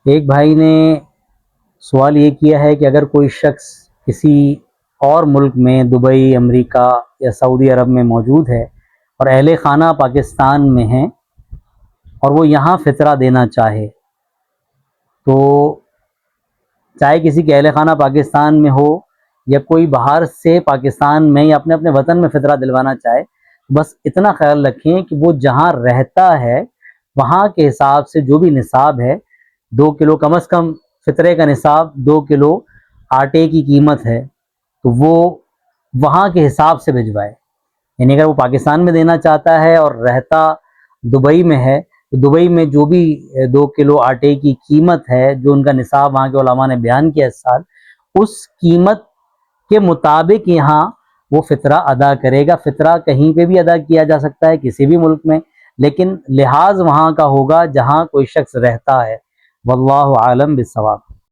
ایک بھائی نے سوال یہ کیا ہے کہ اگر کوئی شخص کسی اور ملک میں دبئی، امریکہ یا سعودی عرب میں موجود ہے اور اہل خانہ پاکستان میں ہیں اور وہ یہاں فطرہ دینا چاہے، تو چاہے کسی کے اہل خانہ پاکستان میں ہو یا کوئی باہر سے پاکستان میں یا اپنے اپنے وطن میں فطرہ دلوانا چاہے، بس اتنا خیال رکھیں کہ وہ جہاں رہتا ہے وہاں کے حساب سے جو بھی نصاب ہے، 2 کلو کم از کم فطرے کا نصاب 2 کلو آٹے کی قیمت ہے، تو وہ وہاں کے حساب سے بھجوائے۔ یعنی اگر وہ پاکستان میں دینا چاہتا ہے اور رہتا دبئی میں ہے، تو دبئی میں جو بھی 2 کلو آٹے کی قیمت ہے، جو ان کا نصاب وہاں کے علماء نے بیان کیا اس سال، اس قیمت کے مطابق یہاں وہ فطرہ ادا کرے گا۔ فطرہ کہیں پہ بھی ادا کیا جا سکتا ہے، کسی بھی ملک میں، لیکن لحاظ وہاں کا ہوگا جہاں کوئی شخص رہتا ہے۔ واللہ عالم بالصواب۔